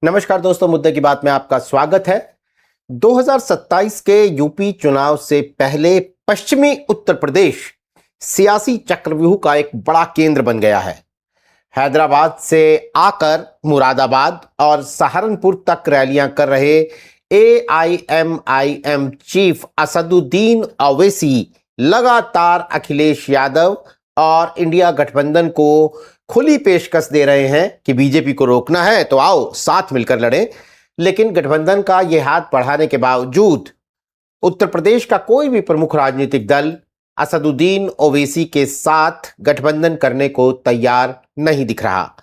नमस्कार दोस्तों, मुद्दे की बात में आपका स्वागत है। 2027 के यूपी चुनाव से पहले पश्चिमी उत्तर प्रदेश सियासी चक्रव्यूह का एक बड़ा केंद्र बन गया है। हैदराबाद से आकर मुरादाबाद और सहारनपुर तक रैलियां कर रहे एआईएमआईएम चीफ असदुद्दीन ओवैसी लगातार अखिलेश यादव और इंडिया गठबंधन को खुली पेशकश दे रहे हैं कि बीजेपी को रोकना है तो आओ साथ मिलकर लड़ें। लेकिन गठबंधन का यह हाथ बढ़ाने के बावजूद उत्तर प्रदेश का कोई भी प्रमुख राजनीतिक दल असदुद्दीन ओवैसी के साथ गठबंधन करने को तैयार नहीं दिख रहा।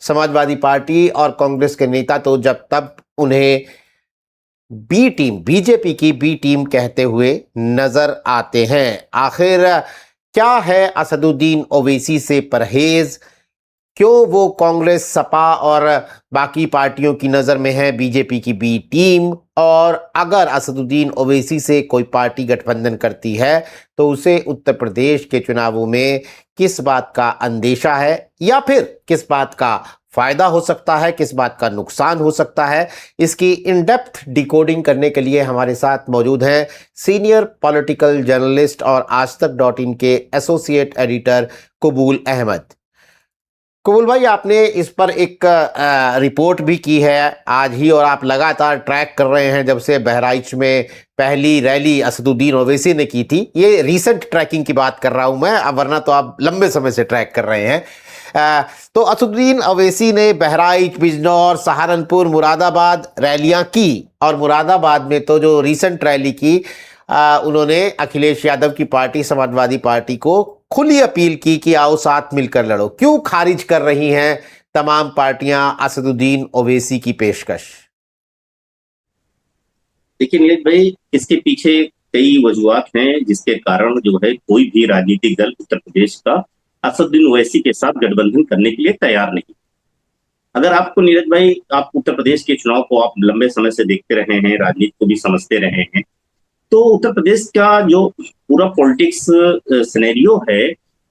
समाजवादी पार्टी और कांग्रेस के नेता तो जब तब उन्हें बी टीम, बीजेपी की बी टीम कहते हुए नजर आते हैं। आखिर क्या है असदुद्दीन ओवैसी से परहेज? क्यों वो कांग्रेस, सपा और बाकी पार्टियों की नज़र में है बीजेपी की बी टीम? और अगर असदुद्दीन ओवैसी से कोई पार्टी गठबंधन करती है तो उसे उत्तर प्रदेश के चुनावों में किस बात का अंदेशा है, या फिर किस बात का फायदा हो सकता है, किस बात का नुकसान हो सकता है? इसकी इन डेप्थ डिकोडिंग करने के लिए हमारे साथ मौजूद हैं सीनियर पॉलिटिकल जर्नलिस्ट और आजतक.in के एसोसिएट एडिटर कबूल अहमद। कबूल भाई, आपने इस पर एक रिपोर्ट भी की है आज ही, और आप लगातार ट्रैक कर रहे हैं जब से बहराइच में पहली रैली असदुद्दीन ओवैसी ने की थी। ये रीसेंट ट्रैकिंग की बात कर रहा हूं मैं, अब वरना तो आप लंबे समय से ट्रैक कर रहे हैं। तो असदुद्दीन ओवैसी ने बहराइच, बिजनौर, सहारनपुर, मुरादाबाद रैलियां की, और मुरादाबाद में तो जो रीसेंट रैली की उन्होंने अखिलेश यादव की पार्टी समाजवादी पार्टी को खुली अपील की कि आओ साथ मिलकर लड़ो। क्यों खारिज कर रही हैं तमाम पार्टियां असदुद्दीन ओवैसी की पेशकश? देखिए नीरज भाई, इसके पीछे कई वजूहात हैं जिसके कारण जो है कोई भी राजनीतिक दल उत्तर प्रदेश का असदुद्दीन ओवैसी के साथ गठबंधन करने के लिए तैयार नहीं। अगर आपको नीरज भाई, आप उत्तर प्रदेश के चुनाव को आप लंबे समय से देखते रहे हैं, राजनीति को भी समझते रहे हैं, तो उत्तर प्रदेश का जो पूरा पॉलिटिक्स सिनेरियो है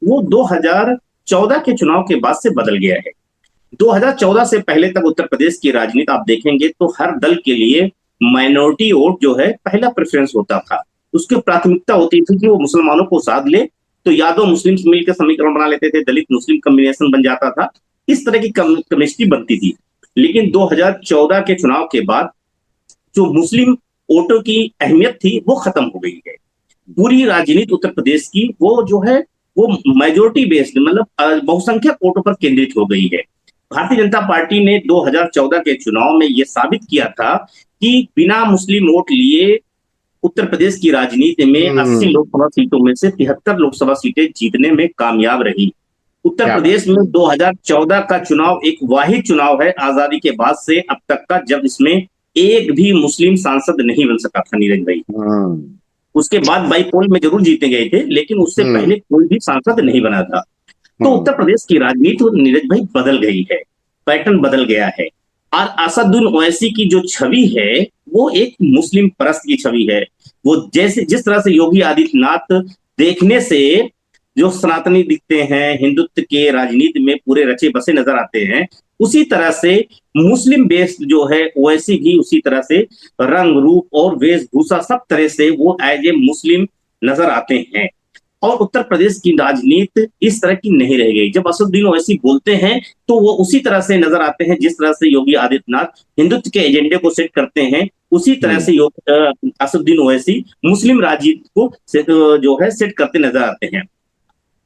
वो 2014 के चुनाव के बाद से बदल गया है। 2014 से पहले तक उत्तर प्रदेश की राजनीति आप देखेंगे तो हर दल के लिए माइनॉरिटी वोट जो है पहला प्रेफरेंस होता था। उसकी प्राथमिकता होती थी कि वो मुसलमानों को साथ ले, तो यादव मुस्लिम मिलकर समीकरण बना लेते थे, दलित मुस्लिम कॉम्बिनेशन बन जाता था, इस तरह की केमिस्ट्री बनती थी। लेकिन 2014 के चुनाव के बाद जो मुस्लिम वोटों की अहमियत थी वो खत्म हो गई है। पूरी राजनीति उत्तर प्रदेश की वो जो है वो मेजोरिटी बेस्ड, मतलब बहुसंख्यक वोटों पर केंद्रित हो गई है। भारतीय जनता पार्टी ने 2014 के चुनाव में यह साबित किया था कि बिना मुस्लिम वोट लिए उत्तर प्रदेश की राजनीति में 80 लोकसभा सीटों में से 73 लोकसभा सीटें जीतने में कामयाब रही। उत्तर प्रदेश में 2014 का चुनाव एक वाहिद चुनाव है आजादी के बाद से अब तक का, जब इसमें एक भी मुस्लिम सांसद नहीं बन सका था नीरज भाई। उसके बाद बाईपोल में जरूर जीते गए थे, लेकिन उससे पहले कोई भी सांसद नहीं बना था। तो उत्तर प्रदेश की राजनीति नीरज भाई बदल गई है, पैटर्न बदल गया है। और असदुद्दीन ओवैसी की जो छवि है वो एक मुस्लिम परस्त की छवि है। वो जैसे जिस तरह से योगी आदित्यनाथ देखने से जो सनातनी दिखते हैं, हिंदुत्व के राजनीति में पूरे रचे बसे नजर आते हैं, उसी तरह से मुस्लिम बेस्ड जो है ओवैसी भी उसी तरह से रंग रूप और वेशभूषा सब तरह से वो एज ए मुस्लिम नजर आते हैं। और उत्तर प्रदेश की राजनीति इस तरह की नहीं रह गई। जब असदुद्दीन ओवैसी बोलते हैं तो वो उसी तरह से नजर आते हैं जिस तरह से योगी आदित्यनाथ हिंदुत्व के एजेंडे को सेट करते हैं, उसी तरह से असदुद्दीन ओवैसी मुस्लिम राजनीति को जो है सेट करते नजर आते हैं।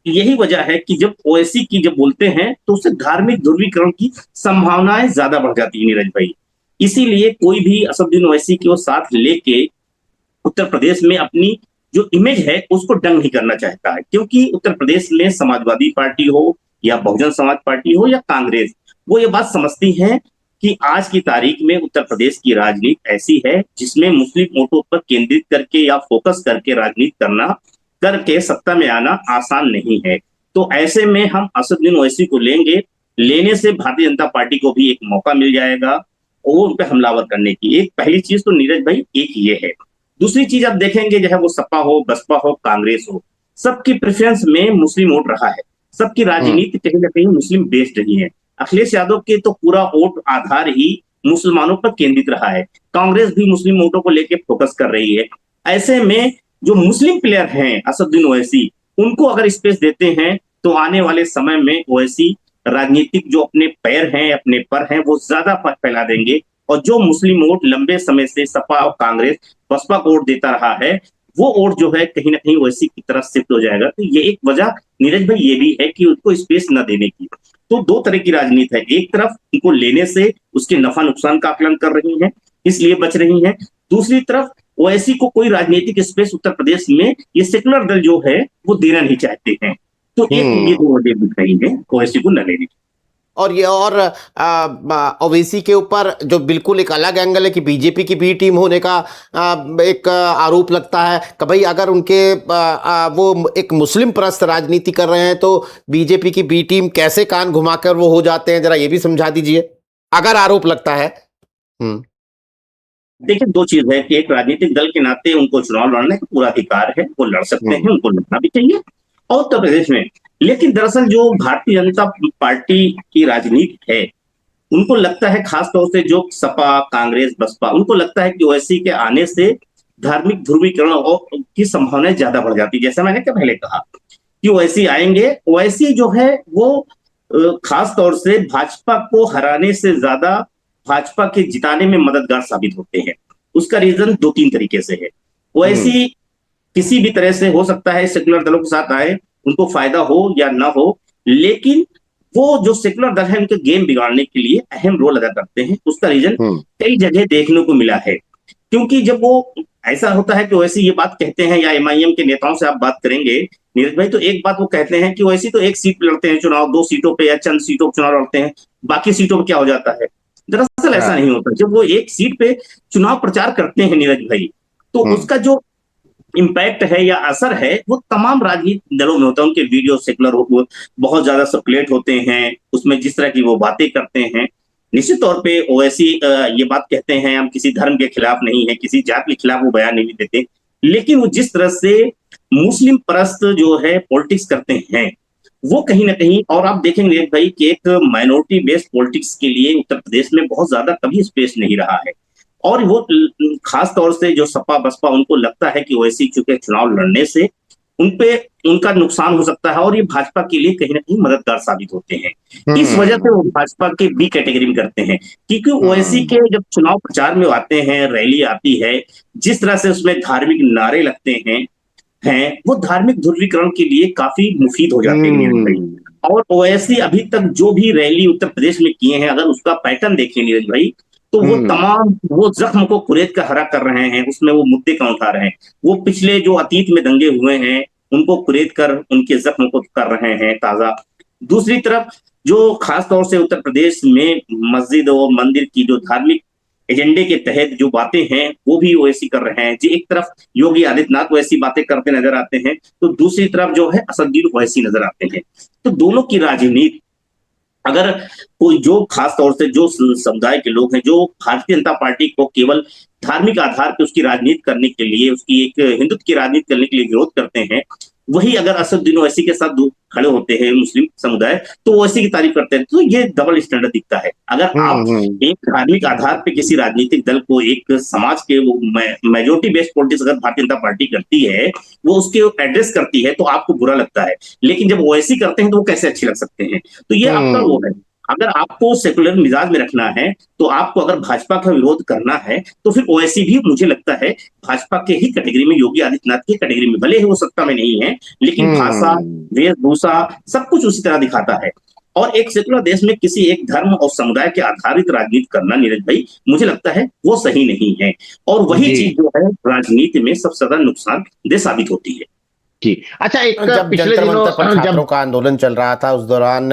यही वजह है कि जब ओवैसी की जब बोलते हैं तो उससे धार्मिक ध्रुवीकरण की संभावनाएं ज्यादा बढ़ जाती है नीरज भाई। इसीलिए कोई भी असदुद्दीन ओवैसी को साथ लेके उत्तर प्रदेश में अपनी जो इमेज है उसको डंग नहीं करना चाहता है, क्योंकि उत्तर प्रदेश में समाजवादी पार्टी हो या बहुजन समाज पार्टी हो या कांग्रेस, वो ये बात समझती है कि आज की तारीख में उत्तर प्रदेश की राजनीति ऐसी है जिसमें मुस्लिम वोटों पर केंद्रित करके या फोकस करके राजनीति करके सत्ता में आना आसान नहीं है। तो ऐसे में हम असदुद्दीन ओवैसी को लेने से भारतीय जनता पार्टी को भी एक मौका मिल जाएगा और उन पर हमलावर करने की। एक पहली चीज तो नीरज भाई एक ये है। दूसरी चीज आप देखेंगे, चाहे वो सपा हो, बसपा हो, कांग्रेस हो, सबकी प्रेफरेंस में मुस्लिम वोट रहा है। सबकी राजनीति कहीं ना कहीं मुस्लिम बेस्ड रही है। अखिलेश यादव के तो पूरा वोट आधार ही मुसलमानों पर केंद्रित रहा है। कांग्रेस भी मुस्लिम वोटों को लेकर फोकस कर रही है। ऐसे में जो मुस्लिम प्लेयर हैं असदुद्दीन ओवैसी, उनको अगर स्पेस देते हैं तो आने वाले समय में ओवैसी राजनीतिक जो अपने पैर हैं, अपने पर हैं, वो ज्यादा फैला देंगे। और जो मुस्लिम वोट लंबे समय से सपा और कांग्रेस बसपा को वोट देता रहा है, वो वोट जो है कहीं ना कहीं ओवैसी की तरफ शिफ्ट हो जाएगा। तो ये एक वजह नीरज भाई ये भी है कि उसको स्पेस न देने की। तो दो तरह की राजनीति है, एक तरफ उनको लेने से उसके नफा नुकसान का आकलन कर रही है, इसलिए बच रही है। दूसरी तरफ ओवैसी को कोई राजनीतिक स्पेस उत्तर प्रदेश में ये सेकुलर दल जो है वो देना नहीं चाहते हैं। तो एक ये दो वजह दिख रही है ओवैसी को न लेने की। और ये और ओवैसी के ऊपर जो बिल्कुल एक अलग एंगल है कि बीजेपी की बी टीम होने का एक आरोप लगता है कि भाई अगर उनके वो एक मुस्लिम परस्त राजनीति कर रहे हैं तो बीजेपी की बी टीम कैसे कान घुमाकर वो हो जाते हैं, जरा ये भी समझा दीजिए अगर आरोप लगता है। देखिए, दो चीज है कि एक राजनीतिक दल के नाते उनको चुनाव लड़ने का पूरा अधिकार है, वो लड़ सकते हैं, उनको लड़ना भी चाहिए और उत्तर प्रदेश में। लेकिन दरअसल जो भारतीय जनता पार्टी की राजनीति है, उनको लगता है, खासतौर से जो सपा कांग्रेस बसपा, उनको लगता है कि ओवैसी के आने से धार्मिक ध्रुवीकरण की संभावना ज्यादा बढ़ जाती है। जैसा मैंने पहले कहा कि ओवैसी आएंगे, ओवैसी जो है वो खास तौर से भाजपा को हराने से ज्यादा भाजपा के जिताने में मददगार साबित होते हैं। उसका रीजन दो तीन तरीके से है। ओवैसी किसी भी तरह से हो सकता है सेकुलर दलों के साथ आए, उनको फायदा हो या ना हो, लेकिन वो जो सेकुलर दल है उनके गेम बिगाड़ने के लिए अहम रोल अदा करते हैं। उसका रीजन कई जगह देखने को मिला है। क्योंकि जब वो ऐसा होता है कि ओवैसी ये बात कहते हैं, या एमआईएम के नेताओं से आप बात करेंगे नीरज भाई, तो एक बात वो कहते हैं कि ओवैसी तो एक सीट पे लड़ते हैं चुनाव, दो सीटों पे या चंद सीटों पर चुनाव लड़ते हैं, बाकी सीटों पर क्या हो जाता है। दरअसल ऐसा नहीं होता। जब वो एक सीट पे चुनाव प्रचार करते हैं नीरज भाई, तो उसका जो इम्पैक्ट है या असर है वो तमाम राजनीतिक दलों में होता है। उनके वीडियो सेकुलर बहुत ज्यादा सर्कुलेट होते हैं, उसमें जिस तरह की वो बातें करते हैं। निश्चित तौर पे ओवैसी ये बात कहते हैं हम किसी धर्म के खिलाफ नहीं है, किसी जात के खिलाफ वो बयान नहीं देते, लेकिन वो जिस तरह से मुस्लिम परस्त जो है पॉलिटिक्स करते हैं, वो कहीं ना कहीं, और आप देखेंगे भाई कि एक माइनॉरिटी बेस्ड पॉलिटिक्स के लिए उत्तर प्रदेश में बहुत ज्यादा कभी स्पेस नहीं रहा है। और वो खास तौर से जो सपा बसपा, उनको लगता है कि ओवैसी चुके चुनाव लड़ने से उनपे उनका नुकसान हो सकता है और ये भाजपा के लिए कहीं ना कहीं मददगार साबित होते हैं। इस वजह से वो भाजपा के बी कैटेगरी में करते हैं। क्योंकि ओवैसी के जब चुनाव प्रचार में आते हैं, रैली आती है, जिस तरह से उसमें धार्मिक नारे लगते हैं वो धार्मिक ध्रुवीकरण के लिए काफी मुफीद हो जाते हैं। और ओवैसी अभी तक जो भी रैली उत्तर प्रदेश में किए हैं, अगर उसका पैटर्न देखें नीरज भाई, तो वो तमाम वो जख्म को कुरेद कर हरा कर रहे हैं, उसमें वो मुद्दे कौन उठा रहे हैं, वो पिछले जो अतीत में दंगे हुए हैं उनको कुरेद कर उनके जख्म को कर रहे हैं ताजा। दूसरी तरफ जो खास तौर से उत्तर प्रदेश में मस्जिद और मंदिर की जो धार्मिक एजेंडे के तहत जो बातें हैं वो भी ओवैसी कर रहे हैं। जी, एक तरफ योगी आदित्यनाथ वैसी बातें करते नजर आते हैं, तो दूसरी तरफ जो है असदुद्दीन ओवैसी नजर आते हैं। तो दोनों की राजनीति, अगर कोई जो खास तौर से जो समुदाय के लोग हैं जो भारतीय जनता पार्टी को केवल धार्मिक आधार पर उसकी राजनीति करने के लिए, उसकी एक हिंदुत्व की राजनीति करने के लिए विरोध करते हैं, वही अगर असदुद्दीन ओवैसी के साथ खड़े होते हैं मुस्लिम समुदाय, तो ओवैसी की तारीफ करते हैं। तो ये डबल स्टैंडर्ड दिखता है। अगर आप एक धार्मिक आधार पे किसी राजनीतिक दल को, एक समाज के वो मेजोरिटी बेस्ड पॉलिटिक्स अगर भारतीय जनता पार्टी करती है, वो उसके एड्रेस करती है, तो आपको बुरा लगता है। लेकिन जब ओवैसी करते हैं तो वो कैसे अच्छे लग सकते हैं। तो ये आपका वो है। अगर आपको सेकुलर मिजाज में रखना है, तो आपको अगर भाजपा का विरोध करना है, तो फिर ओवैसी भी मुझे लगता है भाजपा के ही कैटेगरी में, योगी आदित्यनाथ की कैटेगरी में, भले ही वो सत्ता में नहीं है, लेकिन भाषा, वेशभूषा सब कुछ उसी तरह दिखाता है। और एक सेकुलर देश में किसी एक धर्म और समुदाय के आधारित राजनीति करना नीरज भाई, मुझे लगता है वो सही नहीं है। और वही चीज जो है राजनीति में सबसे ज्यादा नुकसानदेह साबित होती है। जी, अच्छा, एक जब जंतर मंतर पर छात्रों का आंदोलन चल रहा था, उस दौरान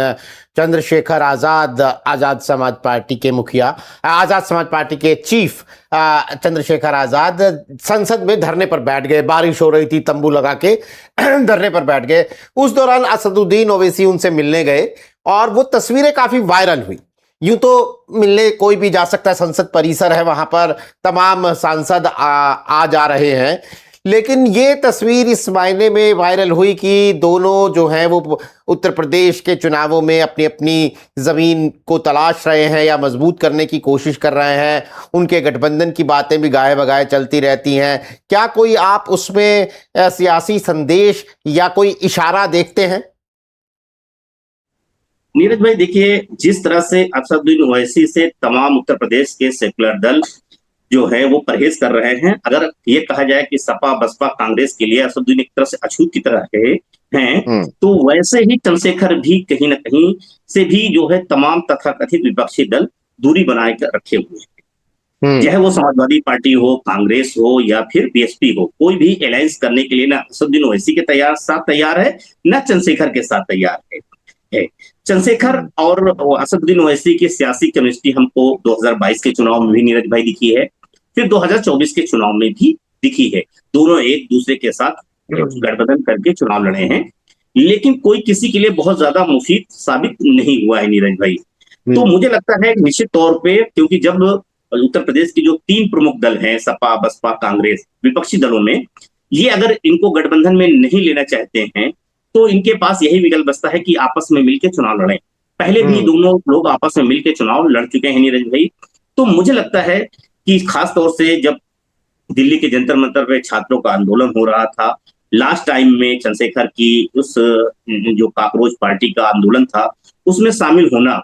चंद्रशेखर आजाद, आजाद समाज पार्टी के मुखिया, आजाद समाज पार्टी के चीफ चंद्रशेखर आजाद संसद में धरने पर बैठ गए। बारिश हो रही थी, तंबू लगा के धरने पर बैठ गए। उस दौरान असदुद्दीन ओवैसी उनसे मिलने गए और वो तस्वीरें काफी वायरल हुई। यूं तो मिलने कोई भी जा सकता है, संसद परिसर है, वहां पर तमाम सांसद आ जा रहे हैं, लेकिन ये तस्वीर इस मायने में वायरल हुई कि दोनों जो हैं वो उत्तर प्रदेश के चुनावों में अपनी अपनी ज़मीन को तलाश रहे हैं या मजबूत करने की कोशिश कर रहे हैं। उनके गठबंधन की बातें भी गाहे बगाहे चलती रहती हैं। क्या कोई आप उसमें सियासी संदेश या कोई इशारा देखते हैं? नीरज भाई देखिए, जिस तरह से असदुद्दीन ओवैसी से तमाम उत्तर प्रदेश के सेकुलर दल जो है वो परहेज कर रहे हैं। अगर ये कहा जाए कि सपा बसपा कांग्रेस के लिए असदुद्दीन एक तरह से अछूत की तरह हैं, तो वैसे ही चंद्रशेखर भी कहीं ना कहीं से भी जो है तमाम तथाकथित विपक्षी दल दूरी बनाए कर रखे हुए हैं। चाहे वो समाजवादी पार्टी हो, कांग्रेस हो या फिर बीएसपी हो, कोई भी अलायंस करने के लिए ना असदुद्दीन ओवैसी के साथ तैयार है, ना चंद्रशेखर के साथ तैयार है। चंद्रशेखर और असदुद्दीन ओवैसी की सियासी केमिस्ट्री हमको 2022 के चुनाव में भी नीरज भाई दिखी है, फिर 2024 के चुनाव में भी दिखी है। दोनों एक दूसरे के साथ गठबंधन करके चुनाव लड़े हैं, लेकिन कोई किसी के लिए बहुत ज्यादा मुफीद साबित नहीं हुआ है नीरज भाई। तो मुझे लगता है निश्चित तौर पे, क्योंकि जब उत्तर प्रदेश के जो 3 प्रमुख दल हैं, सपा बसपा कांग्रेस, विपक्षी दलों में, ये अगर इनको गठबंधन में नहीं लेना चाहते हैं तो इनके पास यही विकल्प बचता है कि आपस में मिलकर चुनाव लड़ें। पहले भी दोनों लोग आपस में मिलकर चुनाव लड़ चुके हैं नीरज भाई। तो मुझे लगता है कि खास तौर से जब दिल्ली के जंतर मंतर पे छात्रों का आंदोलन हो रहा था, लास्ट टाइम में चंद्रशेखर की उस जो कॉकरोच पार्टी का आंदोलन था उसमें शामिल होना,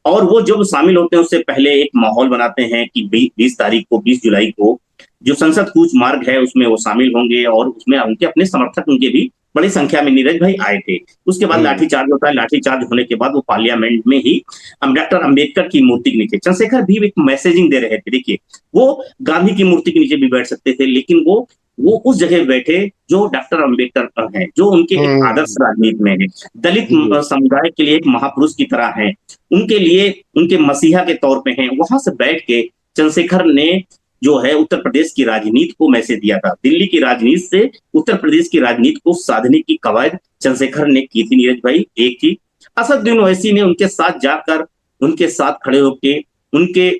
और वो जब शामिल होते हैं उससे पहले एक माहौल बनाते हैं कि 20 जुलाई को जो संसद कूच मार्ग है उसमें वो शामिल होंगे, और उसमें उनके अपने समर्थक उनके भी बड़ी संख्या में नीरज भाई आए थे। उसके बाद लाठीचार्ज होता है, लाठीचार्ज होने के बाद वो पार्लियामेंट में ही डॉक्टर अंबेडकर की मूर्ति के नीचे, चंद्रशेखर भी एक मैसेजिंग दे रहे थे। देखिए, वो गांधी की मूर्ति के नीचे भी बैठ सकते थे, लेकिन वो उस जगह बैठे जो डॉक्टर अंबेडकर हैं, जो उनके एक आदर्श राजनीति में है, दलित समुदाय के लिए एक महापुरुष की तरह हैं, उनके लिए उनके मसीहा के तौर पे हैं। वहां से बैठ के चंद्रशेखर ने जो है उत्तर प्रदेश की राजनीति को मैसेज दिया था। दिल्ली की राजनीति से उत्तर प्रदेश की राजनीति को साधने की कवायद चंद्रशेखर ने की थी नीरज भाई। एक थी असदुद्दीन ओवैसी ने उनके साथ जाकर, उनके साथ खड़े होकर, उनके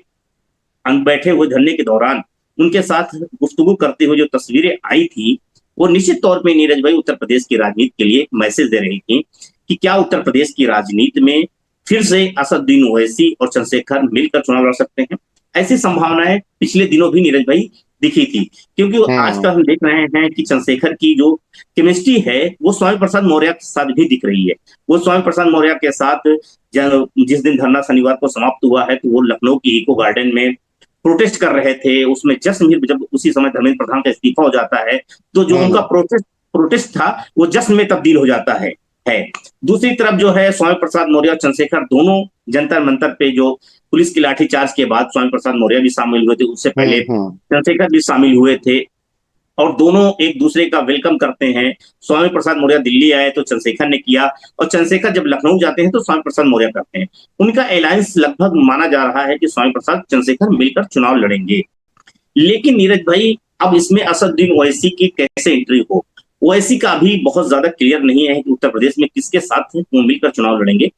बैठे हुए धरने के दौरान उनके साथ गुफ्तगू करते हुए जो तस्वीरें आई थी, वो निश्चित तौर पे नीरज भाई उत्तर प्रदेश की राजनीति के लिए एक मैसेज दे रही थी कि क्या उत्तर प्रदेश की राजनीति में फिर से असदुद्दीन ओवैसी और चंद्रशेखर मिलकर चुनाव लड़ सकते हैं। ऐसी संभावनाएं पिछले दिनों भी नीरज भाई दिखी थी, क्योंकि आज का हम देख रहे हैं कि चंद्रशेखर की जो केमिस्ट्री है वो स्वामी प्रसाद मौर्य के साथ भी दिख रही है। वो स्वामी प्रसाद मौर्य के साथ जिस दिन धरना शनिवार को समाप्त हुआ है, तो वो लखनऊ की इको गार्डन में प्रोटेस्ट कर रहे थे। उसमें जश्न भी, जब उसी समय धर्मेंद्र प्रधान का इस्तीफा हो जाता है, तो जो उनका प्रोटेस्ट था वो जश्न में तब्दील हो जाता है। दूसरी तरफ जो है स्वामी प्रसाद मौर्य और चंद्रशेखर दोनों जंतर मंतर पे जो पुलिस की लाठीचार्ज के बाद स्वामी प्रसाद मौर्य भी शामिल हुए थे, उससे पहले चंद्रशेखर भी शामिल हुए थे, और दोनों एक दूसरे का वेलकम करते हैं। स्वामी प्रसाद मौर्य दिल्ली आए तो चंद्रशेखर ने किया, और चंद्रशेखर जब लखनऊ जाते हैं तो स्वामी प्रसाद मौर्य करते हैं। उनका अलायंस लगभग माना जा रहा है कि स्वामी प्रसाद चंद्रशेखर मिलकर चुनाव लड़ेंगे। लेकिन नीरज भाई, अब इसमें असदुद्दीन ओवैसी की कैसे एंट्री हो, ओवैसी का अभी बहुत ज्यादा क्लियर नहीं है कि उत्तर प्रदेश में किसके साथ वो मिलकर चुनाव लड़ेंगे,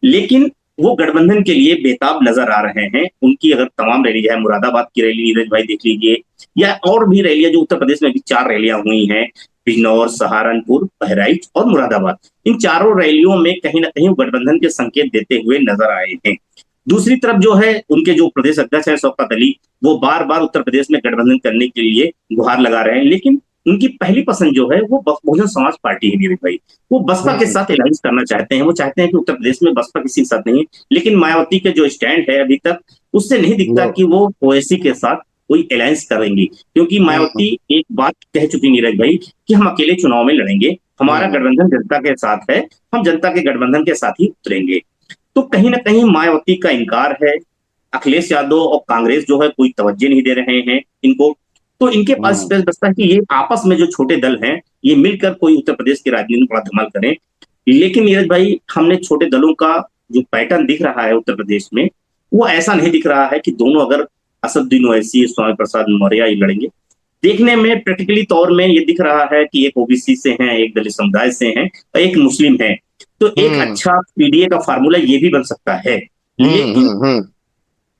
लेकिन वो गठबंधन के लिए बेताब नजर आ रहे हैं। उनकी अगर तमाम रैली है, मुरादाबाद की रैली नीरज भाई देख लीजिए, या और भी रैलियां जो उत्तर प्रदेश में भी 4 रैलियां हुई हैं, बिजनौर, सहारनपुर, बहराइच और मुरादाबाद, इन चारों रैलियों में कहीं ना कहीं गठबंधन के संकेत देते हुए नजर आए हैं। दूसरी तरफ जो है उनके जो प्रदेश अध्यक्ष है शौकत अली, वो बार बार उत्तर प्रदेश में गठबंधन करने के लिए गुहार लगा रहे हैं, लेकिन उनकी पहली पसंद जो है वो बहुजन समाज पार्टी है नीरज भाई। वो बसपा के साथ अलायंस करना चाहते हैं। वो चाहते हैं कि उत्तर प्रदेश में बसपा किसी के साथ नहीं है, लेकिन मायावती के जो स्टैंड है अभी तक उससे नहीं दिखता कि वो ओवैसी के साथ कोई अलायंस करेंगी, क्योंकि मायावती एक बात कह चुकी नीरज भाई कि हम अकेले चुनाव में लड़ेंगे, हमारा गठबंधन जनता के साथ है, हम जनता के गठबंधन के साथ ही उतरेंगे। तो कहीं ना कहीं मायावती का इनकार है। अखिलेश यादव और कांग्रेस जो है कोई तवज्जो नहीं दे रहे हैं इनको, तो इनके पास स्पेस बचता है कि ये आपस में जो छोटे दल हैं ये मिलकर कोई उत्तर प्रदेश की राजनीति में बड़ा धमाल करें। लेकिन नीरज भाई, हमने छोटे दलों का जो पैटर्न दिख रहा है उत्तर प्रदेश में, वो ऐसा नहीं दिख रहा है कि दोनों अगर असदुद्दीन ओवैसी, स्वामी प्रसाद मौर्य ये लड़ेंगे। देखने में प्रैक्टिकली तौर में ये दिख रहा है कि एक ओबीसी से हैं, एक दलित समुदाय से हैं और एक मुस्लिम है, तो एक अच्छा पीडीए का फार्मूला ये भी बन सकता है। लेकिन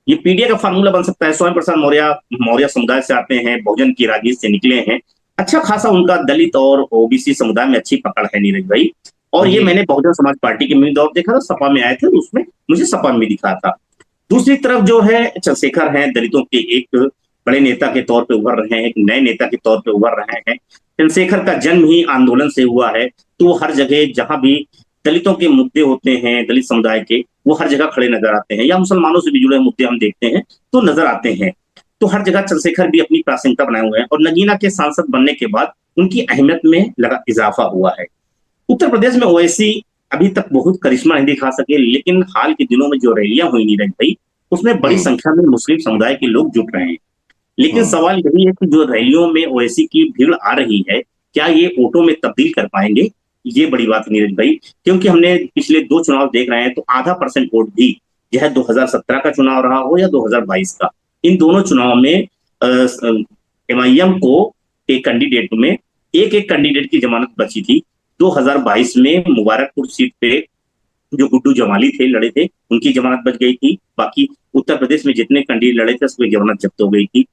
ये पीडीए का फार्मूला बन सकता है। स्वामी प्रसाद मौर्य समुदाय से आते हैं, बहुजन की राजनीति से निकले हैं, अच्छा खासा उनका दलित और ओबीसी समुदाय में अच्छी पकड़ है नीरज भाई। और ये जी। मैंने बहुजन समाज पार्टी के में दौर देखा था, सपा में आए थे, उसमें मुझे सपा में दिखा था। दूसरी तरफ जो है चंद्रशेखर हैं, दलितों के एक बड़े नेता के तौर पे उभर रहे हैं, एक नए नेता के तौर पे उभर रहे हैं। चंद्रशेखर का जन्म ही आंदोलन से हुआ है, तो वो हर जगह जहां भी दलितों के मुद्दे होते हैं, दलित समुदाय के, वो हर जगह खड़े नजर आते हैं, या मुसलमानों से भी जुड़े मुद्दे हम देखते हैं तो नजर आते हैं। तो हर जगह चंद्रशेखर भी अपनी प्रासंगिकता बनाए हुए हैं, और नगीना के सांसद बनने के बाद उनकी अहमियत में लगा इजाफा हुआ है। उत्तर प्रदेश में ओवैसी अभी तक बहुत करिश्मा नहीं दिखा सके, लेकिन हाल के दिनों में जो रैलियां हुई नीरज भाई, उसमें बड़ी हम्म। संख्या में मुस्लिम समुदाय के लोग जुट रहे हैं। लेकिन हम्म। सवाल यही है कि जो रैलियों में ओवैसी की भीड़ आ रही है, क्या ये वोटों में तब्दील कर पाएंगे? ये बड़ी बात नीरज भाई, क्योंकि हमने पिछले 2 चुनाव देख रहे हैं, तो आधा परसेंट वोट भी, चाहे 2017 का चुनाव रहा हो या 2022 का, इन दोनों चुनाव में एमआईएम को एक कैंडिडेट में एक एक कैंडिडेट की जमानत बची थी। 2022 में मुबारकपुर सीट पे जो गुड्डू जमाली थे, लड़े थे, उनकी जमानत बच गई थी। बाकी उत्तर प्रदेश में जितने कैंडिडेट लड़े थे, उसकी जमानत जब्त हो गई थी।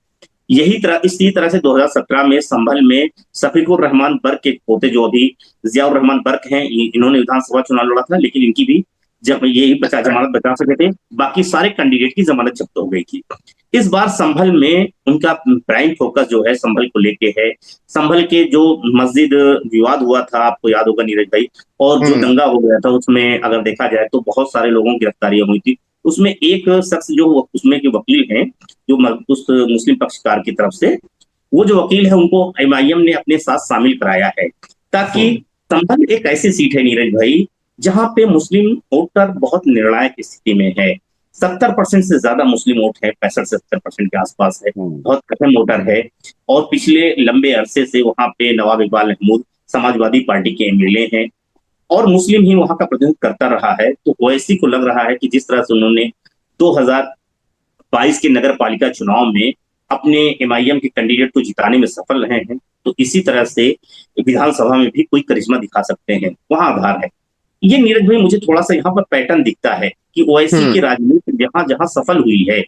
इसी तरह से 2017 में संभल में शफीकुर रहमान बर्क के पोते, जो अभी जियाउर रहमान बर्क हैं, इन्होंने विधानसभा चुनाव लड़ा था, लेकिन इनकी भी जब यही जमानत बचा सके थे। बाकी सारे कैंडिडेट की जमानत जब्त हो गई थी। इस बार संभल में उनका प्राइम फोकस जो है संभल को लेके है। संभल के जो मस्जिद विवाद हुआ था, आपको याद होगा नीरज भाई, और जो हम्म। दंगा हो गया था, उसमें अगर देखा जाए तो बहुत सारे लोगों की गिरफ्तारियां हुई थी। उसमें एक शख्स जो उसमें के वकील हैं, जो उस मुस्लिम पक्षकार की तरफ से, वो जो वकील है, उनको एमआईएम ने अपने साथ शामिल कराया है, ताकि हम्म। संभल एक ऐसी सीट है नीरज भाई, जहां पे मुस्लिम वोटर बहुत निर्णायक स्थिति में है। 70% से ज्यादा मुस्लिम वोट है, 65 से 70% के आसपास है, हम्म। बहुत अहम वोटर है। और पिछले लंबे अरसे से वहां पे नवाब इकबाल महमूद समाजवादी पार्टी के एमएलए हैं, और मुस्लिम ही वहां का प्रतिनिधित्व करता रहा है। तो ओवैसी को लग रहा है कि जिस तरह से उन्होंने 2022 के नगर पालिका चुनाव में अपने एमआईएम के कैंडिडेट को जिताने में सफल रहे हैं, तो इसी तरह से विधानसभा में भी कोई करिश्मा दिखा सकते हैं, वहां आधार है। ये नीरज भाई, मुझे थोड़ा सा यहाँ पर पैटर्न दिखता है कि ओवैसी की हम्म। राजनीति जहां जहां सफल हुई है,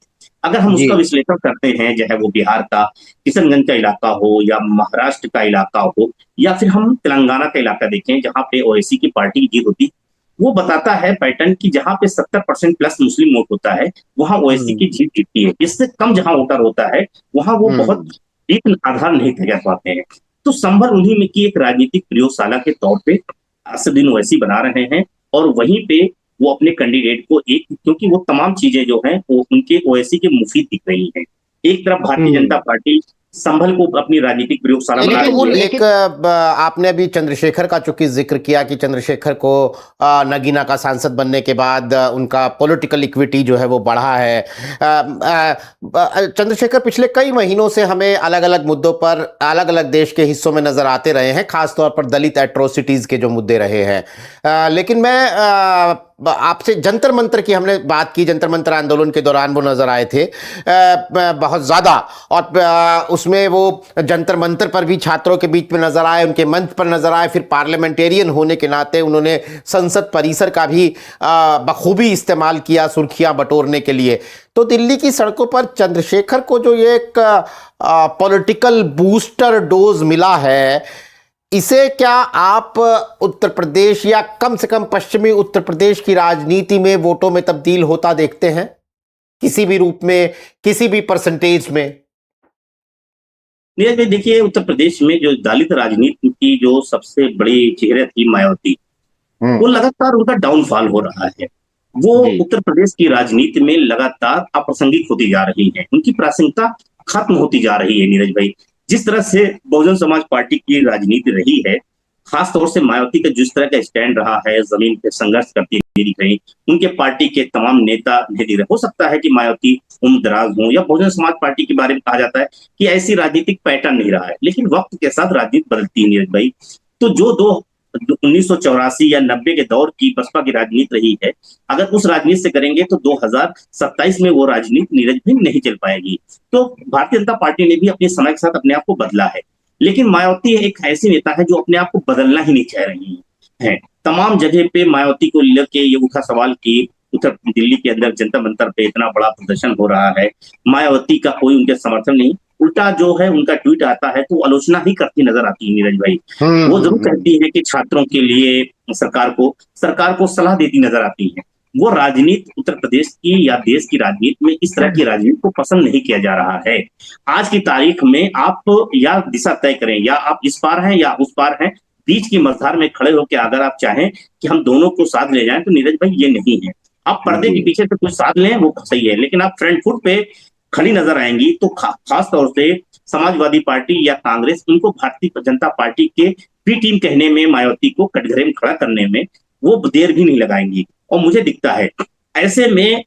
अगर हम जी। उसका विश्लेषण करते हैं, चाहे वो बिहार का किशनगंज का इलाका हो, या महाराष्ट्र का इलाका हो, या फिर हम तेलंगाना का इलाका देखें जहां पे ओवैसी की पार्टी की जीत होती, वो बताता है पैटर्न की जहां पे 70% प्लस मुस्लिम वोट होता है, वहां ओवैसी की हम्म। जीत दिखती है। इससे कम जहां वोटर होता है, वहां वो बहुत हम्म। एक आधार नहीं तय कर पाते हैं। तो संभल उन्हीं में की एक राजनीतिक प्रयोगशाला के तौर पे असदुद्दीन ओवैसी बना रहे हैं, और वहीं पे वो अपने कैंडिडेट को एक, क्योंकि वो तमाम चीजें जो हैं वो उनके ओवैसी के मुफीद दिख रही हैं। एक तरफ भारतीय जनता हम्म। पार्टी संभल को अपनी राजनीतिक प्रयोगशाला बना लेकिन रही है, एक आपने अभी चंद्रशेखर का चूंकि जिक्र किया कि चंद्रशेखर को नगीना का सांसद बनने के बाद उनका पॉलिटिकल इक्विटी जो है वो बढ़ा है। चंद्रशेखर पिछले कई महीनों से हमें अलग अलग मुद्दों पर अलग अलग देश के हिस्सों में नजर आते रहे हैं, खासतौर पर दलित एट्रोसिटीज के जो मुद्दे रहे हैं। लेकिन मैं आपसे जंतर मंतर की हमने बात की, जंतर मंतर आंदोलन के दौरान वो नजर आए थे बहुत ज्यादा, और उसमें वो जंतर मंतर पर भी छात्रों के बीच में नजर आए, उनके मंच पर नजर आए। फिर पार्लियामेंटेरियन होने के नाते उन्होंने संसद परिसर का भी बखूबी इस्तेमाल किया सुर्खियां बटोरने के लिए। तो दिल्ली की सड़कों पर चंद्रशेखर को जो ये एक पॉलिटिकल बूस्टर डोज मिला है, इसे क्या आप उत्तर प्रदेश या कम से कम पश्चिमी उत्तर प्रदेश की राजनीति में वोटों में तब्दील होता देखते हैं, किसी भी रूप में, किसी भी परसेंटेज में? नीरज भाई देखिए, उत्तर प्रदेश में जो दलित राजनीति की जो सबसे बड़ी चेहरे थी मायावती, वो लगातार उनका डाउनफॉल हो रहा है। वो जी। उत्तर प्रदेश की राजनीति में लगातार अप्रासंगिक होती जा रही है, उनकी प्रासंगिकता खत्म होती जा रही है नीरज भाई। जिस तरह से बहुजन समाज पार्टी की राजनीति रही है, खास तौर से मायावती का जिस तरह का स्टैंड रहा है, जमीन पे संघर्ष करती दिख रही, उनके पार्टी के तमाम नेता नहीं दिख रहे। हो सकता है कि मायावती उम्रदराज हो, या बहुजन समाज पार्टी के बारे में कहा जाता है कि ऐसी राजनीतिक पैटर्न नहीं रहा है, लेकिन वक्त के साथ राजनीति बदलती है नीरज भाई। तो जो 1984 या 90 के दौर की बसपा की राजनीति रही है, अगर उस राजनीति से करेंगे तो 2027 में वो राजनीति नीरज भाई नहीं चल पाएगी। तो भारतीय जनता पार्टी ने भी अपने समय के साथ अपने आप को बदला है, लेकिन मायावती एक ऐसी नेता है जो अपने आप को बदलना ही नहीं चाह रही है। तमाम जगह पे मायावती को लेकर ये उठा सवाल कि उत्तर दिल्ली के अंदर जंतर मंतर पे इतना बड़ा प्रदर्शन हो रहा है, मायावती का कोई उनके समर्थन नहीं। उल्टा जो है उनका ट्वीट आता है तो आलोचना ही करती नजर आती है नीरज भाई। वो जरूर कहती है कि छात्रों के लिए सरकार को सलाह देती नजर आती है। वो राजनीति उत्तर प्रदेश की या देश की राजनीति में इस तरह की राजनीति को पसंद नहीं किया जा रहा है। आज की तारीख में आप या दिशा तय करें, या आप इस पार हैं या उस पार हैं, बीच की मझधार में खड़े होकर अगर आप चाहें कि हम दोनों को साथ ले जाएं, तो नीरज भाई ये नहीं है। आप पर्दे के पीछे से कुछ साथ लें वो सही है, लेकिन आप फ्रंट फुट पे खड़ी नजर आएंगी तो खास तौर से समाजवादी पार्टी या कांग्रेस, इनको भारतीय जनता पार्टी के बी टीम कहने में, मायावती को कटघरे में खड़ा करने में वो देर भी नहीं लगाएंगी। और मुझे दिखता है ऐसे में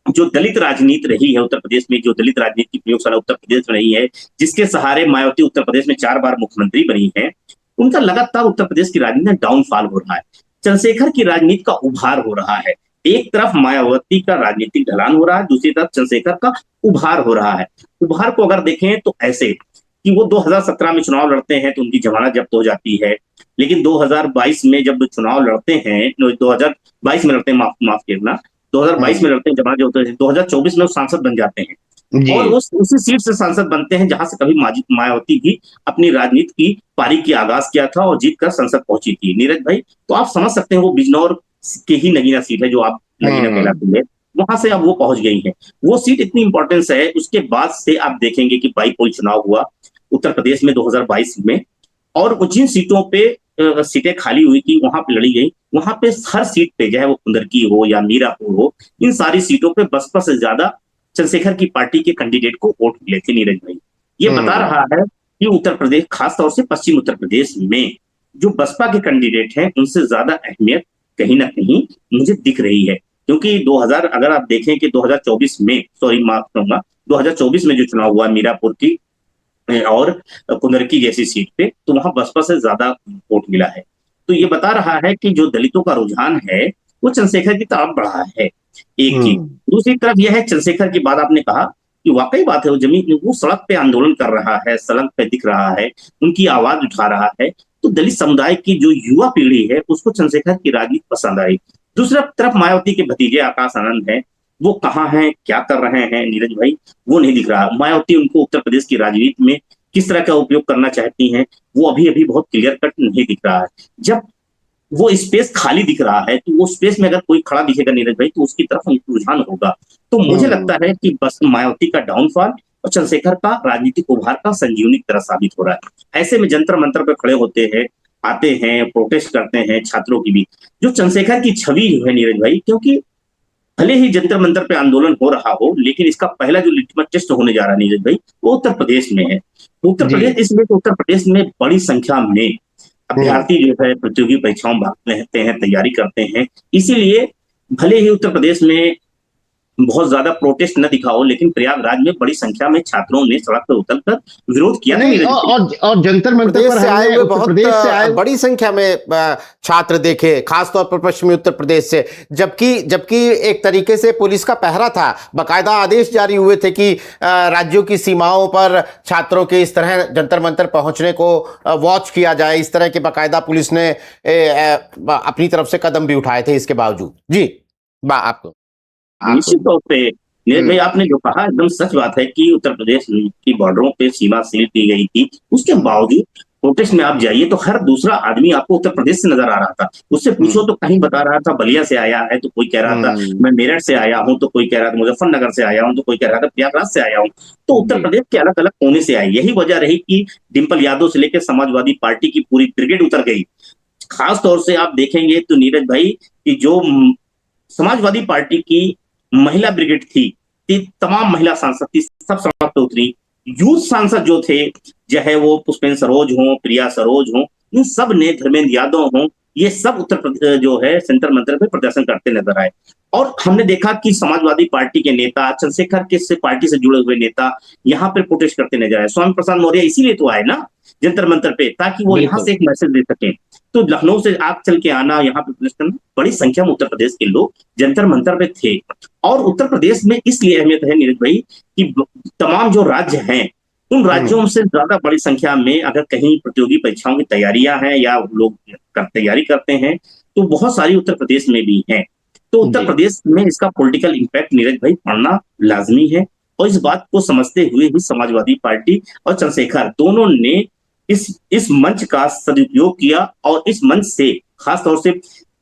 जो दलित राजनीति रही है उत्तर प्रदेश में, जो दलित राजनीति की प्रयोगशाला उत्तर प्रदेश में रही है, जिसके सहारे मायावती उत्तर प्रदेश में 4 बार मुख्यमंत्री बनी है, उनका लगातार उत्तर प्रदेश की राजनीति में डाउनफॉल हो रहा है। चंद्रशेखर की राजनीति का उभार हो रहा है। एक तरफ मायावती का राजनीतिक ढलान हो रहा है, दूसरी तरफ चंद्रशेखर का उभार हो रहा है। उभार को अगर देखें तो ऐसे कि वो 2017 में चुनाव लड़ते हैं तो उनकी जमानत जब्त हो जाती है, लेकिन 2022 में जब चुनाव लड़ते हैं, 2022 में लड़ते हैं, माफ करना, 2022 में लड़ते हैं, जमानत जब्त होती है, 2024 में वो सांसद बन जाते हैं और वो उसी सीट से सांसद बनते हैं जहां से कभी मायावती भी अपनी राजनीति की पारी की आगाज किया था और जीतकर संसद पहुंची थी। नीरज भाई, तो आप समझ सकते हैं वो बिजनौर की ही नगीना सीट है जो आप नगीना कहलाती है, वहां से अब वो पहुंच गई है। वो सीट इतनी इंपॉर्टेंस है, उसके बाद से आप देखेंगे कि बाईपोल चुनाव हुआ उत्तर प्रदेश में 2022 में, और जिन सीटों पे सीटें खाली हुई थी वहां पे लड़ी गई, वहां पे हर सीट पे, चाहे वो कुंदरकी हो या मीरापुर हो, इन सारी सीटों पे बसपा से ज्यादा चंद्रशेखर की पार्टी के कैंडिडेट को वोट मिले थे। नीरज भाई, ये बता रहा है कि उत्तर प्रदेश, खासतौर से पश्चिम उत्तर प्रदेश में जो बसपा के कैंडिडेट हैं उनसे ज्यादा अहमियत कहीं ना कहीं मुझे दिख रही है। क्योंकि 2000 अगर आप देखें कि 2024 में, माफ करूंगा, 2024 में जो चुनाव हुआ मीरापुर की और कुंदरकी जैसी सीट पे, तो वहां बसपा से ज्यादा वोट मिला है। तो ये बता रहा है कि जो दलितों का रुझान है वो चंद्रशेखर की तरफ बढ़ा है, एक चीज। दूसरी तरफ यह है, चंद्रशेखर की बात आपने कहा कि वाकई बात है, वो जमीन, वो सड़क पे आंदोलन कर रहा है, सड़क पे दिख रहा है, उनकी आवाज उठा रहा है, तो दलित समुदाय की जो युवा पीढ़ी है उसको चंद्रशेखर की राजनीति पसंद आई। दूसरी तरफ मायावती के भतीजे आकाश आनंद हैं, वो कहाँ हैं, क्या कर रहे हैं नीरज भाई, वो नहीं दिख रहा। मायावती उनको उत्तर प्रदेश की राजनीति में किस तरह का उपयोग करना चाहती हैं, वो अभी बहुत क्लियर कट नहीं दिख रहा है। जब वो स्पेस खाली दिख रहा है तो वो स्पेस में अगर कोई खड़ा दिखेगा नीरज भाई, तो उसकी तरफ रुझान होगा। तो मुझे लगता है कि बस मायावती का डाउनफॉल और चंद्रशेखर का राजनीतिक उभार का संजीवनी की तरह साबित हो रहा है। ऐसे में जंतर मंतर पर खड़े होते हैं, आते हैं, प्रोटेस्ट करते हैं छात्रों की भी, जो चंद्रशेखर की छवि जो है नीरज भाई, क्योंकि भले ही जंतर मंतर पे आंदोलन हो रहा हो, लेकिन इसका पहला जो लिटमस टेस्ट होने जा रहा है नीरज भाई, वो उत्तर प्रदेश में है। उत्तर प्रदेश, इसलिए तो उत्तर प्रदेश में बड़ी संख्या में अभ्यर्थी जो है प्रतियोगी परीक्षाओं में भाग लेते हैं, तैयारी करते हैं। इसीलिए भले ही उत्तर प्रदेश में बहुत ज्यादा प्रोटेस्ट न दिखा हो, लेकिन प्रयागराज में बड़ी संख्या में छात्रों ने सड़क पर उतरकर विरोध किया। नहीं, और जंतर मंतर पर से आए हुए बहुत बड़ी संख्या में छात्र देखे, खासतौर पर पश्चिमी उत्तर प्रदेश से, जबकि एक तरीके से पुलिस का पहरा था, बकायदा आदेश जारी हुए थे कि राज्यों की सीमाओं पर छात्रों के इस तरह जंतर मंतर पहुंचने को वॉच किया जाए। इस तरह के बकायदा पुलिस ने अपनी तरफ से कदम भी उठाए थे इसके बावजूद। जी आपको निश्चित तौर पे नीरज भाई, आपने जो कहा एकदम सच बात है कि उत्तर प्रदेश की बॉर्डरों पे सीमा सील की गई थी, उसके बावजूद प्रोटेस्ट में आप जाइए तो हर दूसरा आदमी आपको उत्तर प्रदेश से नजर आ रहा था। उससे पूछो तो कहीं बता रहा था बलिया से आया है, तो कोई कह रहा था मैं मेरठ से आया हूं, तो कोई कह रहा था मुजफ्फरनगर से आया हूं, तो कोई कह रहा था प्रयागराज से आया हूं। तो उत्तर प्रदेश के अलग अलग कोने से आए। यही वजह रही कि डिम्पल यादव से लेकर समाजवादी पार्टी की पूरी ब्रिगेड उतर गई। खास तौर से आप देखेंगे तो नीरज भाई कि जो समाजवादी पार्टी की महिला ब्रिगेड थी, तमाम महिला सांसद थी, सब सड़क पे उतरी। यूथ सांसद जो थे, चाहे वो पुष्पेंद्र सरोज हो, प्रिया सरोज हो, इन सब ने, धर्मेंद्र यादव हो, ये सब उत्तर प्रदेश जो है सेंटर मंत्र पे प्रदर्शन करते नजर आए। और हमने देखा कि समाजवादी पार्टी के नेता, चंद्रशेखर के पार्टी से जुड़े हुए नेता यहाँ पे प्रोटेस्ट करते नजर आए। स्वामी प्रसाद मौर्य इसीलिए तो आए ना जंतर मंतर पे, ताकि वो यहाँ से एक मैसेज दे सके। तो लखनऊ से आप चल के आना, यहाँ पे प्रोटेस्ट करना, बड़ी संख्या में उत्तर प्रदेश के लोग जंतर मंतर पे थे। और उत्तर प्रदेश में इसलिए अहमियत है नीरज भाई कि तमाम जो राज्य हैं, उन राज्यों से ज्यादा बड़ी संख्या में अगर कहीं प्रतियोगी परीक्षाओं की तैयारियां हैं या लोग तैयारी करते हैं, तो बहुत सारी उत्तर प्रदेश में भी हैं। तो उत्तर प्रदेश में इसका पॉलिटिकल इम्पैक्ट नीरज भाई पड़ना लाजमी है। और इस बात को समझते हुए ही समाजवादी पार्टी और चंद्रशेखर दोनों ने इस मंच का सदुपयोग किया और इस मंच से खासतौर से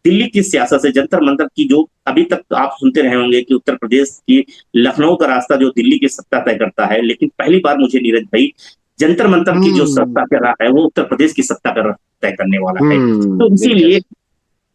दिल्ली की सियासत से जंतर मंतर की जो अभी तक आप सुनते रहे होंगे कि उत्तर प्रदेश की लखनऊ का रास्ता जो दिल्ली की सत्ता तय करता है, लेकिन पहली बार मुझे नीरज भाई जंतर मंतर की जो सत्ता कर रहा है वो उत्तर प्रदेश की सत्ता कर तय करने वाला है। तो इसीलिए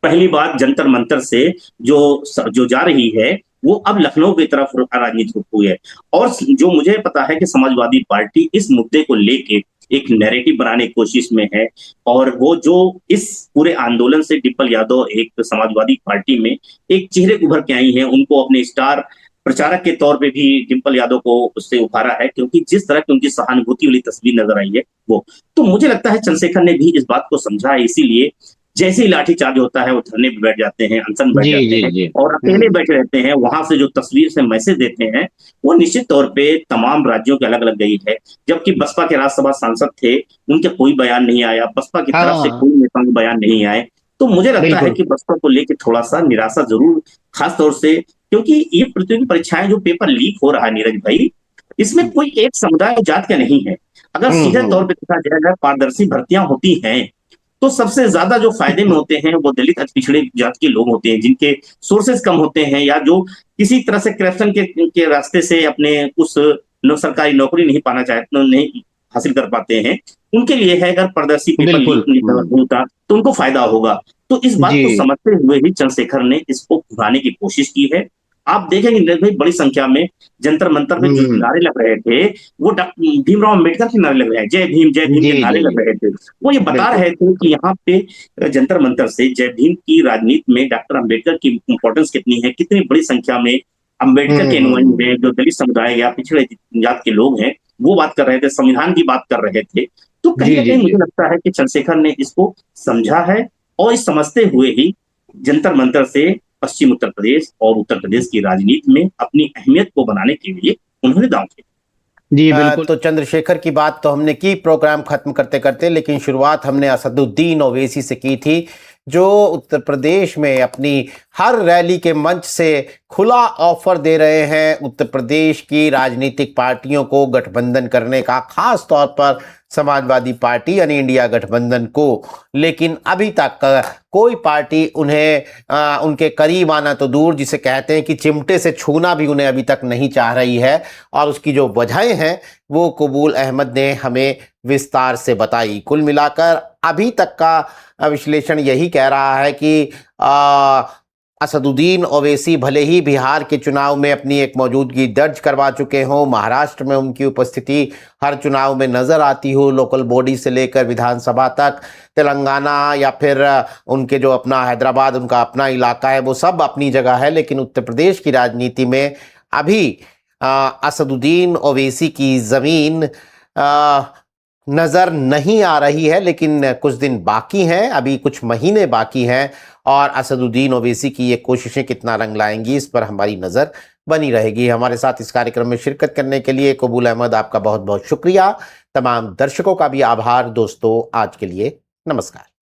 पहली बार जंतर मंतर से जो जा रही है वो अब लखनऊ की तरफ राजनीति हुई है। और जो मुझे पता है कि समाजवादी पार्टी इस मुद्दे को लेके एक नैरेटिव बनाने की कोशिश में है, और वो जो इस पूरे आंदोलन से डिम्पल यादव एक समाजवादी पार्टी में एक चेहरे उभर के आई हैं, उनको अपने स्टार प्रचारक के तौर पे भी डिम्पल यादव को उससे उभारा है, क्योंकि जिस तरह की उनकी सहानुभूति वाली तस्वीर नजर आई है वो। तो मुझे लगता है चंद्रशेखर ने भी इस बात को समझा है, इसीलिए जैसे ही लाठीचार्ज होता है वो धरने पे बैठ जाते हैं, अनशन बैठ जाते हैं और अकेले बैठे रहते हैं। वहां से जो तस्वीर से मैसेज देते हैं वो निश्चित तौर पे तमाम राज्यों के अलग अलग गई है। जबकि बसपा के राज्यसभा सांसद थे, उनके कोई बयान नहीं आया, बसपा की तरफ से कोई नेता के बयान नहीं आए। तो मुझे लगता है कि बसपा को लेकर थोड़ा सा निराशा जरूर, खासतौर से क्योंकि ये प्रतियोगी परीक्षाएं जो पेपर लीक हो रहा है नीरज भाई, इसमें कोई एक समुदाय जात का नहीं है। अगर सीधे तौर पर देखा जाए, अगर पारदर्शी भर्तियां होती हैं तो सबसे ज्यादा जो फायदे में होते हैं वो दलित पिछड़े जात के लोग होते हैं, जिनके सोर्सेज कम होते हैं या जो किसी तरह से करप्शन के रास्ते से अपने उस सरकारी नौकरी नहीं पाना चाहते, नहीं हासिल कर पाते हैं। उनके लिए है अगर पारदर्शी पेपर लीक होता तो उनको फायदा होगा। तो इस बात को समझते हुए ही चंद्रशेखर ने इसको भुनाने की कोशिश की है। आप देखेंगे भाई बड़ी संख्या में जंतर मंतर में जो नारे लग रहे थे वो भीमराव अंबेडकर के नारे लग रहे हैं, जय भीम के नारे लग रहे थे। वो ये बता रहे थे कि यहाँ पे जंतर मंतर से जय भीम की राजनीति में डॉक्टर अंबेडकर की इंपॉर्टेंस कितनी है, कितनी बड़ी संख्या में अंबेडकर के अनुयायी हैं, जो दलित समुदाय या पिछड़े जात के लोग हैं वो बात कर रहे थे, संविधान की बात कर रहे थे। तो कहीं ना कहीं मुझे लगता है कि चंद्रशेखर ने इसको समझा है और इस समझते हुए ही जंतर मंतर से पश्चिम उत्तर प्रदेश और उत्तर प्रदेश की राजनीति में अपनी अहमियत को बनाने के लिए उन्होंने दांव किया। जी बिल्कुल। तो चंद्रशेखर की बात तो हमने की प्रोग्राम खत्म करते करते, लेकिन शुरुआत हमने असदुद्दीन ओवैसी से की थी, जो उत्तर प्रदेश में अपनी हर रैली के मंच से खुला ऑफर दे रहे हैं उत्तर प्रदेश की राजनीतिक पार्टियों को गठबंधन करने का, खास तौर पर समाजवादी पार्टी यानी इंडिया गठबंधन को। लेकिन अभी तक कोई पार्टी उन्हें उनके करीब आना तो दूर, जिसे कहते हैं कि चिमटे से छूना भी उन्हें अभी तक नहीं चाह रही है। और उसकी जो वजहें हैं वो कबूल अहमद ने हमें विस्तार से बताई। कुल मिलाकर अभी तक का विश्लेषण यही कह रहा है कि असदुद्दीन ओवैसी भले ही बिहार के चुनाव में अपनी एक मौजूदगी दर्ज करवा चुके हों, महाराष्ट्र में उनकी उपस्थिति हर चुनाव में नज़र आती हो, लोकल बॉडी से लेकर विधानसभा तक, तेलंगाना या फिर उनके जो अपना हैदराबाद उनका अपना इलाका है वो सब अपनी जगह है, लेकिन उत्तर प्रदेश की राजनीति में अभी असदुद्दीन ओवैसी की ज़मीन नज़र नहीं आ रही है। लेकिन कुछ दिन बाकी हैं, अभी कुछ महीने बाकी हैं, और असदुद्दीन ओवैसी की ये कोशिशें कितना रंग लाएंगी इस पर हमारी नज़र बनी रहेगी। हमारे साथ इस कार्यक्रम में शिरकत करने के लिए कबूल अहमद आपका बहुत बहुत शुक्रिया। तमाम दर्शकों का भी आभार। दोस्तों आज के लिए नमस्कार।